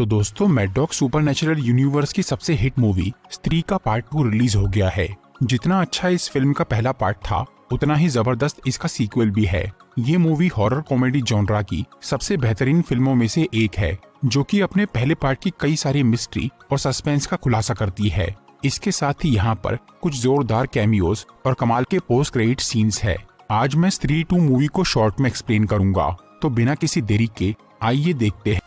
तो दोस्तों, mad dog supernatural universe की सबसे हिट मूवी स्त्री का पार्ट 2 रिलीज हो गया है। जितना अच्छा इस फिल्म का पहला पार्ट था, उतना ही जबरदस्त इसका सीक्वल भी है। ये मूवी हॉरर कॉमेडी जॉनरा की सबसे बेहतरीन फिल्मों में से एक है, जो कि अपने पहले पार्ट की कई सारी मिस्ट्री और सस्पेंस का खुलासा करती है। इसके साथ ही यहाँ पर कुछ जोरदार कैमियोज और कमाल के पोस्ट क्रेडिट सीन्स है। आज मैं स्त्री 2 मूवी को शॉर्ट में एक्सप्लेन करूंगा, तो बिना किसी देरी के आइए देखते हैं।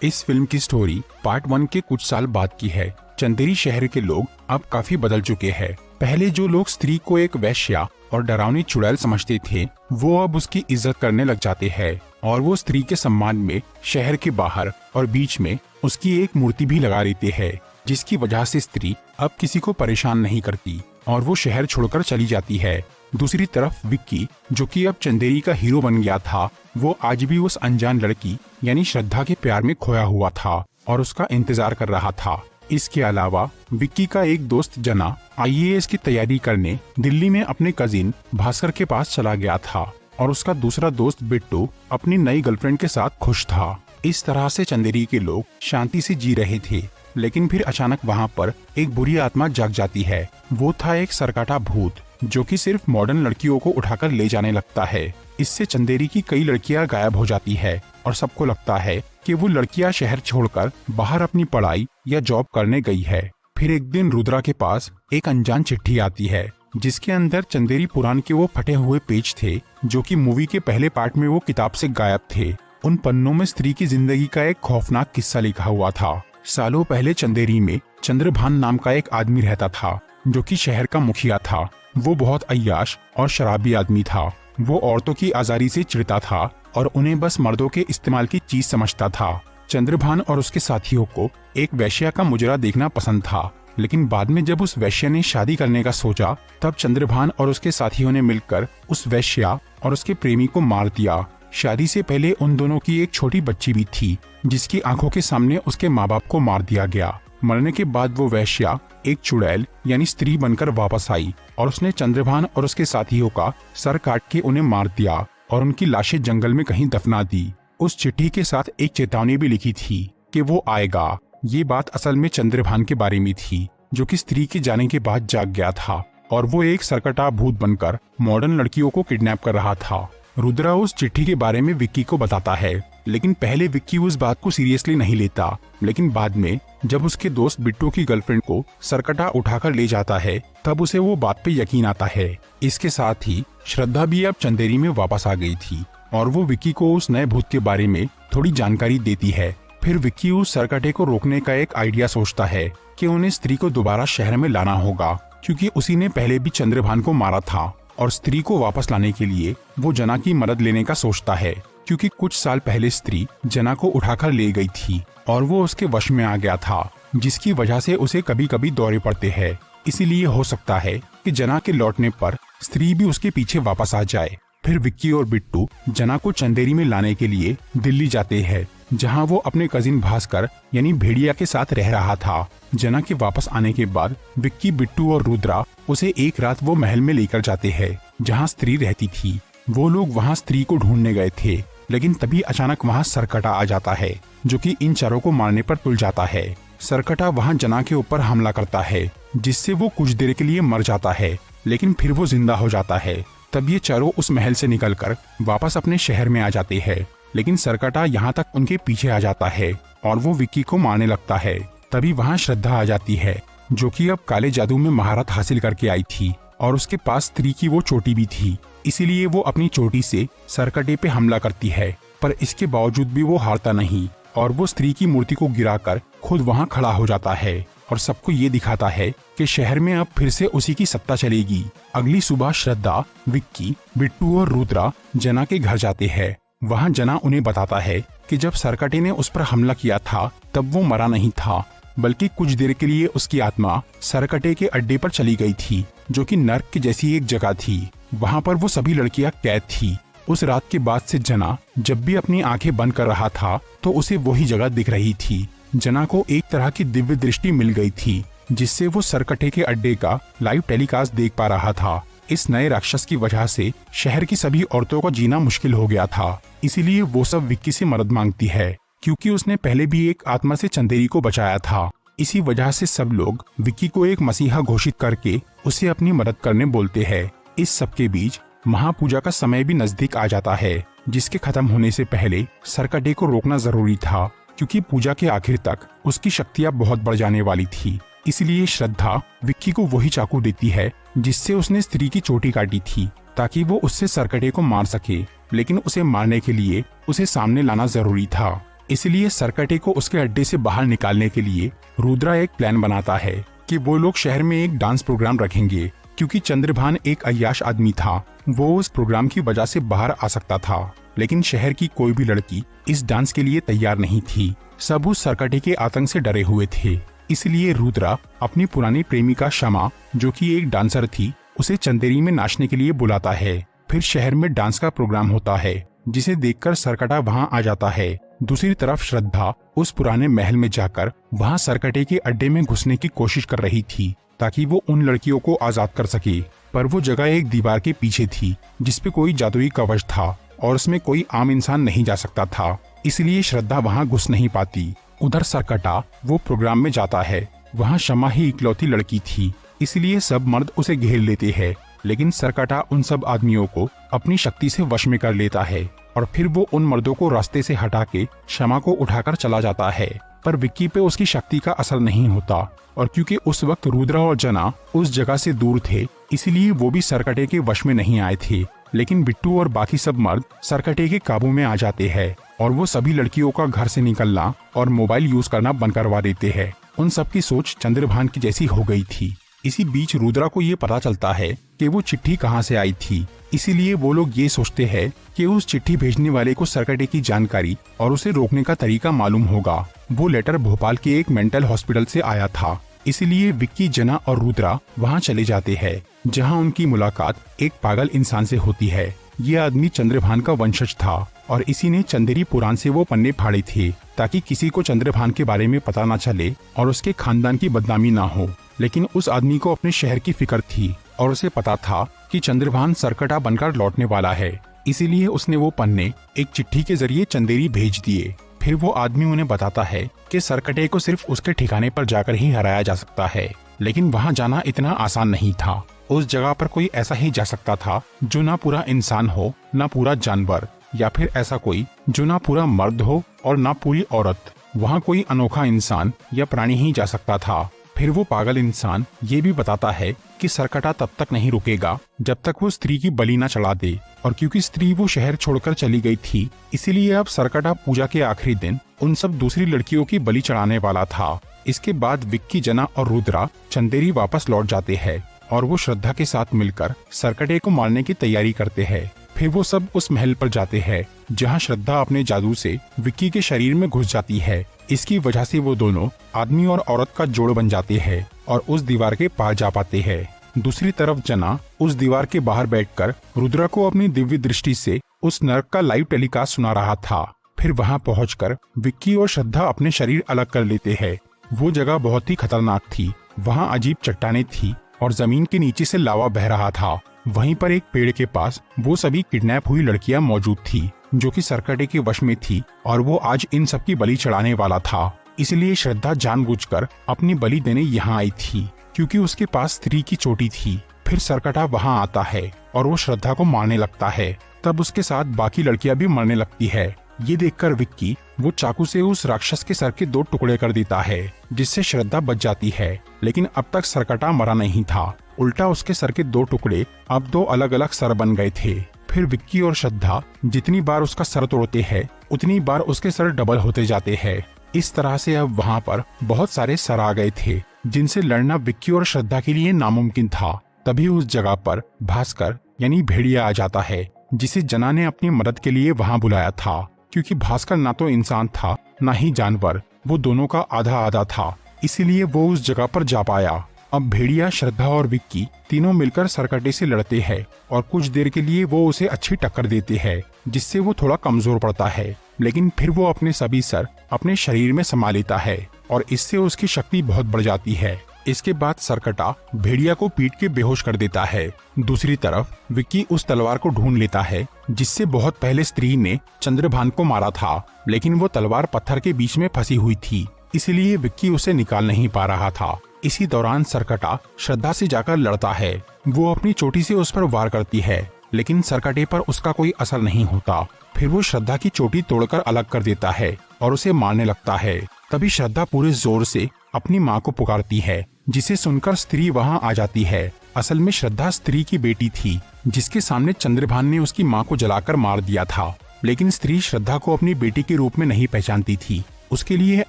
इस फिल्म की स्टोरी पार्ट 1 के कुछ साल बाद की है। चंदेरी शहर के लोग अब काफी बदल चुके हैं। पहले जो लोग स्त्री को एक वेश्या और डरावनी चुड़ैल समझते थे, वो अब उसकी इज्जत करने लग जाते हैं और वो स्त्री के सम्मान में शहर के बाहर और बीच में उसकी एक मूर्ति भी लगा देते हैं, जिसकी वजह से स्त्री अब किसी को परेशान नहीं करती और वो शहर छोड़कर चली जाती है। दूसरी तरफ विक्की, जो कि अब चंदेरी का हीरो बन गया था, वो आज भी उस अनजान लड़की यानी श्रद्धा के प्यार में खोया हुआ था और उसका इंतजार कर रहा था। इसके अलावा विक्की का एक दोस्त जना आईएएस की तैयारी करने दिल्ली में अपने कजिन भास्कर के पास चला गया था और उसका दूसरा दोस्त बिट्टू अपनी नई गर्लफ्रेंड के साथ खुश था। इस तरह से चंदेरी के लोग शांति से जी रहे थे, लेकिन फिर अचानक वहाँ पर एक बुरी आत्मा जाग जाती है। वो था एक सरकाटा भूत, जो कि सिर्फ मॉडर्न लड़कियों को उठाकर ले जाने लगता है। इससे चंदेरी की कई लड़कियां गायब हो जाती है और सबको लगता है कि वो लड़कियां शहर छोड़कर बाहर अपनी पढ़ाई या जॉब करने गई है। फिर एक दिन रुद्रा के पास एक अनजान चिट्ठी आती है, जिसके अंदर चंदेरी पुराण के वो फटे हुए पेज थे, जो कि मूवी के पहले पार्ट में वो किताब से गायब थे। उन पन्नों में स्त्री की जिंदगी का एक खौफनाक किस्सा लिखा हुआ था। सालों पहले चंदेरी में चंद्रभान नाम का एक आदमी रहता था, जो कि शहर का मुखिया था। वो बहुत अय्याश और शराबी आदमी था। वो औरतों की आजारी से चिढ़ता था और उन्हें बस मर्दों के इस्तेमाल की चीज समझता था। चंद्रभान और उसके साथियों को एक वैश्या का मुजरा देखना पसंद था, लेकिन बाद में जब उस वैश्या ने शादी करने का सोचा, तब चंद्रभान और उसके साथियों ने मिलकर उस वैश्या और उसके प्रेमी को मार दिया। शादी से पहले उन दोनों की एक छोटी बच्ची भी थी, जिसकी आंखों के सामने उसके माँ बाप को मार दिया गया। मरने के बाद वो वैश्या एक चुड़ैल यानी स्त्री बनकर वापस आई और उसने चंद्रभान और उसके साथियों का सर काट के उन्हें मार दिया और उनकी लाशें जंगल में कहीं दफना दी। उस चिट्ठी के साथ एक चेतावनी भी लिखी थी कि वो आएगा। ये बात असल में चंद्रभान के बारे में थी, जो कि स्त्री के जाने के बाद जाग गया था और वो एक सरकटा भूत बनकर मॉडर्न लड़कियों को किडनैप कर रहा था। रुद्रा उस चिट्ठी के बारे में विक्की को बताता है, लेकिन पहले विक्की उस बात को सीरियसली नहीं लेता। लेकिन बाद में जब उसके दोस्त बिट्टू की गर्लफ्रेंड को सरकटा उठाकर ले जाता है, तब उसे वो बात पे यकीन आता है। इसके साथ ही श्रद्धा भी अब चंदेरी में वापस आ गई थी और वो विक्की को उस नए भूत के बारे में थोड़ी जानकारी देती है। फिर विक्की उस सरकटे को रोकने का एक आइडिया सोचता है कि उन्हें स्त्री को दोबारा शहर में लाना होगा, क्योंकि उसी ने पहले भी चंद्रभान को मारा था। और स्त्री को वापस लाने के लिए वो जना की मदद लेने का सोचता है, क्योंकि कुछ साल पहले स्त्री जना को उठाकर ले गई थी और वो उसके वश में आ गया था, जिसकी वजह से उसे कभी कभी दौरे पड़ते हैं। इसीलिए हो सकता है कि जना के लौटने पर स्त्री भी उसके पीछे वापस आ जाए। फिर विक्की और बिट्टू जना को चंदेरी में लाने के लिए दिल्ली जाते हैं, जहां वो अपने कजिन भास्कर यानी भेड़िया के साथ रह रहा था। जना के वापस आने के बाद विक्की, बिट्टू और रुद्रा उसे एक रात वो महल में लेकर जाते हैं, जहां स्त्री रहती थी। वो लोग वहां स्त्री को ढूंढने गए थे, लेकिन तभी अचानक वहां सरकटा आ जाता है, जो कि इन चारों को मारने पर तुल जाता है। सरकटा वहां जना के ऊपर हमला करता है, जिससे वो कुछ देर के लिए मर जाता है, लेकिन फिर वो जिंदा हो जाता है। तब ये चारों उस महल से निकलकर वापस अपने शहर में आ जाते हैं, लेकिन सरकटा यहाँ तक उनके पीछे आ जाता है और वो विक्की को मारने लगता है। तभी वहाँ श्रद्धा आ जाती है, जो कि अब काले जादू में महारत हासिल करके आई थी और उसके पास स्त्री की वो चोटी भी थी। इसीलिए वो अपनी चोटी से सरकटे पे हमला करती है, पर इसके बावजूद भी वो हारता नहीं और वो स्त्री की मूर्ति को गिराकर खुद वहाँ खड़ा हो जाता है और सबको ये दिखाता है कि शहर में अब फिर से उसी की सत्ता चलेगी। अगली सुबह श्रद्धा, विक्की, बिट्टू और रुद्रा जना के घर जाते हैं। वहाँ जना उन्हें बताता है कि जब सरकटे ने उस पर हमला किया था, तब वो मरा नहीं था, बल्कि कुछ देर के लिए उसकी आत्मा सरकटे के अड्डे पर चली गई थी, जो कि नर्क की जैसी एक जगह थी। वहाँ पर वो सभी लड़कियां कैद थी। उस रात के बाद से जना जब भी अपनी आंखें बंद कर रहा था, तो उसे वही जगह दिख रही थी। जना को एक तरह की दिव्य दृष्टि मिल गई थी, जिससे वो सरकटे के अड्डे का लाइव टेलीकास्ट देख पा रहा था। इस नए राक्षस की वजह से शहर की सभी औरतों का जीना मुश्किल हो गया था, इसीलिए वो सब विक्की से मदद मांगती है। क्योंकि उसने पहले भी एक आत्मा से चंदेरी को बचाया था। इसी वजह से सब लोग विक्की को एक मसीहा घोषित करके उसे अपनी मदद करने बोलते हैं। इस सब के बीच महापूजा का समय भी नजदीक आ जाता है, जिसके खत्म होने से पहले सरकटे को रोकना जरूरी था, क्योंकि पूजा के आखिर तक उसकी शक्तियां बहुत बढ़ जाने वाली थी। इसलिए श्रद्धा विक्की को वही चाकू देती है जिससे उसने स्त्री की चोटी काटी थी, ताकि वो उससे सरकटे को मार सके। लेकिन उसे मारने के लिए उसे सामने लाना जरूरी था। इसलिए सरकटे को उसके अड्डे से बाहर निकालने के लिए रुद्रा एक प्लान बनाता है कि वो लोग शहर में एक डांस प्रोग्राम रखेंगे, क्योंकि चंद्रभान एक अय्याश आदमी था। वो उस प्रोग्राम की वजह से बाहर आ सकता था, लेकिन शहर की कोई भी लड़की इस डांस के लिए तैयार नहीं थी। सब उस सरकटे के आतंक से डरे हुए थे। इसलिए रुद्रा अपनी पुरानी प्रेमिका शमा, जो कि एक डांसर थी, उसे चंदेरी में नाचने के लिए बुलाता है। फिर शहर में डांस का प्रोग्राम होता है, जिसे देखकर सरकटा वहां आ जाता है। दूसरी तरफ श्रद्धा उस पुराने महल में जाकर वहां सरकटे के अड्डे में घुसने की कोशिश कर रही थी, ताकि वो उन लड़कियों को आजाद कर सके। पर वो जगह एक दीवार के पीछे थी, जिसपे कोई जादुई कवच था और उसमें कोई आम इंसान नहीं जा सकता था। इसलिए श्रद्धा वहां घुस नहीं पाती। उधर सरकटा वो प्रोग्राम में जाता है। वहां शमा ही इकलौती लड़की थी, इसलिए सब मर्द उसे घेर लेते हैं। लेकिन सरकटा उन सब आदमियों को अपनी शक्ति से वश में कर लेता है और फिर वो उन मर्दों को रास्ते से हटा के शमा को उठाकर चला जाता है। पर विक्की पे उसकी शक्ति का असर नहीं होता, और क्योंकि उस वक्त रुद्रा और जना उस जगह से दूर थे, इसलिए वो भी सरकटे के वश में नहीं आए थे। लेकिन बिट्टू और बाकी सब मर्द सरकटे के काबू में आ जाते हैं और वो सभी लड़कियों का घर से निकलना और मोबाइल यूज करना बंद करवा देते हैं। उन सब की सोच चंद्रभान की जैसी हो गई थी। इसी बीच रुद्रा को ये पता चलता है कि वो चिट्ठी कहाँ से आई थी। इसीलिए वो लोग ये सोचते हैं कि उस चिट्ठी भेजने वाले को सरकटे की जानकारी और उसे रोकने का तरीका मालूम होगा। वो लेटर भोपाल के एक मेंटल हॉस्पिटल से आया था। इसीलिए विक्की, जना और रुद्रा वहाँ चले जाते हैं, जहाँ उनकी मुलाकात एक पागल इंसान से होती है। ये आदमी चंद्रभान का वंशज था और इसी ने चंदेरी पुराण से वो पन्ने फाड़े थे, ताकि किसी को चंद्रभान के बारे में पता न चले और उसके खानदान की बदनामी ना हो। लेकिन उस आदमी को अपने शहर की फिक्र थी और उसे पता था कि चंद्रभान सरकटा बनकर लौटने वाला है। इसीलिए उसने वो पन्ने एक चिट्ठी के जरिए चंदेरी भेज दिए। फिर वो आदमी उन्हें बताता है कि सरकटे को सिर्फ उसके ठिकाने पर जाकर ही हराया जा सकता है। लेकिन वहाँ जाना इतना आसान नहीं था। उस जगह पर कोई ऐसा ही जा सकता था जो ना पूरा इंसान हो, ना पूरा जानवर, या फिर ऐसा कोई जो ना पूरा मर्द हो और ना पूरी औरत। वहाँ कोई अनोखा इंसान या प्राणी ही जा सकता था। फिर वो पागल इंसान ये भी बताता है कि सरकटा तब तक नहीं रुकेगा जब तक वो स्त्री की बलि न चढ़ा दे। और क्योंकि स्त्री वो शहर छोड़कर चली गई थी, इसीलिए अब सरकटा पूजा के आखिरी दिन उन सब दूसरी लड़कियों की बलि चढ़ाने वाला था। इसके बाद विक्की, जना और रुद्रा चंदेरी वापस लौट जाते हैं और वो श्रद्धा के साथ मिलकर सरकटे को मारने की तैयारी करते हैं। फिर वो सब उस महल पर जाते हैं जहाँ श्रद्धा अपने जादू से विक्की के शरीर में घुस जाती है। इसकी वजह से वो दोनों आदमी और औरत का जोड़ बन जाते हैं और उस दीवार के पार जा पाते हैं। दूसरी तरफ जना उस दीवार के बाहर बैठकर रुद्रा को अपनी दिव्य दृष्टि से उस नरक का लाइव टेलीकास्ट सुना रहा था। फिर वहां पहुंचकर विक्की और श्रद्धा अपने शरीर अलग कर लेते हैं। वो जगह बहुत ही खतरनाक थी। वहाँ अजीब चट्टानें थी और जमीन के नीचे से लावा बह रहा था। वहीं पर एक पेड़ के पास वो सभी किडनैप हुई लड़कियां मौजूद थी, जो कि सरकटे के वश में थी और वो आज इन सब की बलि चढ़ाने वाला था। इसलिए श्रद्धा जानबूझकर अपनी बलि देने यहाँ आई थी, क्योंकि उसके पास स्त्री की चोटी थी। फिर सरकटा वहाँ आता है और वो श्रद्धा को मारने लगता है। तब उसके साथ बाकी लड़कियां भी मरने लगती है। ये देखकर विक्की वो चाकू से उस राक्षस के सर के 2 टुकड़े कर देता है, जिससे श्रद्धा बच जाती है। लेकिन अब तक सरकटा मरा नहीं था, उल्टा उसके सर के 2 टुकड़े अब 2 अलग अलग सर बन गए थे। फिर विक्की और श्रद्धा जितनी बार उसका सर तोड़ते हैं, उतनी बार उसके सर डबल होते जाते हैं। इस तरह से अब वहाँ पर बहुत सारे सर आ गए थे, जिनसे लड़ना विक्की और श्रद्धा के लिए नामुमकिन था। तभी उस जगह पर भास्कर यानी भेड़िया आ जाता है, जिसे जना ने अपनी मदद के लिए वहाँ बुलाया था। क्योंकि भास्कर ना तो इंसान था ना ही जानवर, वो दोनों का आधा आधा था, इसीलिए वो उस जगह पर जा पाया। अब भेड़िया, श्रद्धा और विक्की तीनों मिलकर सरकटे से लड़ते हैं और कुछ देर के लिए वो उसे अच्छी टक्कर देते हैं, जिससे वो थोड़ा कमजोर पड़ता है। लेकिन फिर वो अपने सभी सर अपने शरीर में समा लेता है और इससे उसकी शक्ति बहुत बढ़ जाती है। इसके बाद सरकटा भेड़िया को पीट के बेहोश कर देता है। दूसरी तरफ विक्की उस तलवार को ढूंढ लेता है जिससे बहुत पहले स्त्री ने चंद्रभान को मारा था, लेकिन वो तलवार पत्थर के बीच में फंसी हुई थी, इसलिए विक्की उसे निकाल नहीं पा रहा था। इसी दौरान सरकटा श्रद्धा से जाकर लड़ता है। वो अपनी चोटी से उस पर वार करती है, लेकिन सरकटे पर उसका कोई असर नहीं होता। फिर वो श्रद्धा की चोटी तोड़कर अलग कर देता है और उसे मारने लगता है। तभी श्रद्धा पूरे जोर से अपनी माँ को पुकारती है, जिसे सुनकर स्त्री वहाँ आ जाती है। असल में श्रद्धा स्त्री की बेटी थी, जिसके सामने चंद्रभान ने उसकी माँ को जलाकर मार दिया था। लेकिन स्त्री श्रद्धा को अपनी बेटी के रूप में नहीं पहचानती थी। उसके लिए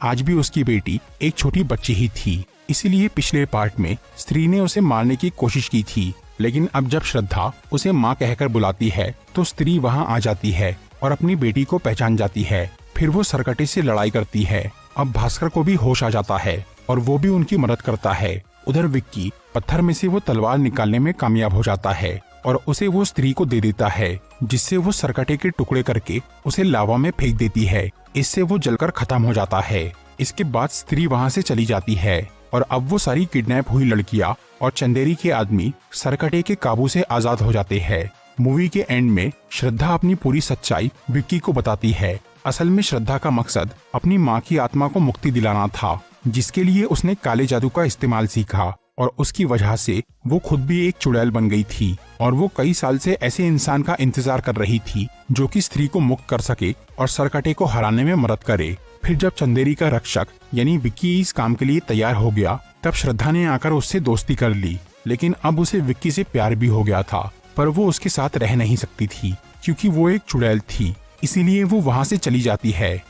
आज भी उसकी बेटी एक छोटी बच्ची ही थी। इसीलिए पिछले पार्ट में स्त्री ने उसे मारने की कोशिश की थी, लेकिन अब जब श्रद्धा उसे माँ कहकर बुलाती है तो स्त्री वहाँ आ जाती है और अपनी बेटी को पहचान जाती है। फिर वो सरकटे से लड़ाई करती है। अब भास्कर को भी होश आ जाता है और वो भी उनकी मदद करता है। उधर विक्की पत्थर में से वो तलवार निकालने में कामयाब हो जाता है और उसे वो स्त्री को दे देता है, जिससे वो सरकटे के टुकड़े करके उसे लावा में फेंक देती है। इससे वो जलकर खत्म हो जाता है। इसके बाद स्त्री वहाँ से चली जाती है और अब वो सारी किडनैप हुई लड़कियां और चंदेरी के आदमी सरकटे के काबू से आजाद हो जाते हैं। मूवी के एंड में श्रद्धा अपनी पूरी सच्चाई विक्की को बताती है। असल में श्रद्धा का मकसद अपनी माँ की आत्मा को मुक्ति दिलाना था, जिसके लिए उसने काले जादू का इस्तेमाल सीखा और उसकी वजह से वो खुद भी एक चुड़ैल बन गई थी और वो कई साल से ऐसे इंसान का इंतजार कर रही थी जो कि स्त्री को मुक्त कर सके और सरकटे को हराने में मदद करे। फिर जब चंदेरी का रक्षक यानी विक्की इस काम के लिए तैयार हो गया, तब श्रद्धा ने आकर उससे दोस्ती कर ली। लेकिन अब उसे विक्की से प्यार भी हो गया था, पर वो उसके साथ रह नहीं सकती थी क्योंकि वो एक चुड़ैल थी, इसीलिए वो वहाँ से चली जाती है।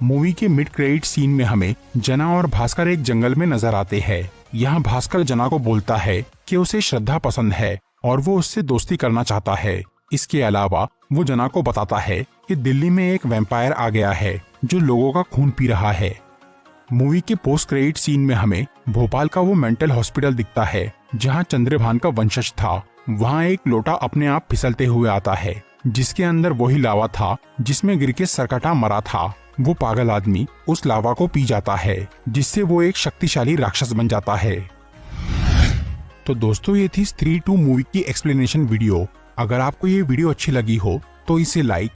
मूवी के मिड क्रेडिट सीन में हमें जना और भास्कर एक जंगल में नजर आते हैं। यहाँ भास्कर जना को बोलता है कि उसे श्रद्धा पसंद है और वो उससे दोस्ती करना चाहता है। इसके अलावा वो जना को बताता है कि दिल्ली में एक वैम्पायर आ गया है जो लोगों का खून पी रहा है। मूवी के पोस्ट क्रेडिट सीन में हमें भोपाल का वो मेंटल हॉस्पिटल दिखता है जहाँ चंद्रभान का वंशज था। वहाँ एक लोटा अपने आप फिसलते हुए आता है, जिसके अंदर वही लावा था जिसमें गिर के सरकटा मरा था। वो पागल आदमी उस लावा को पी जाता है, जिससे वो एक शक्तिशाली राक्षस बन जाता है। तो दोस्तों, ये थी स्त्री 2 मूवी की एक्सप्लेनेशन वीडियो। अगर आपको ये वीडियो अच्छी लगी हो तो इसे लाइक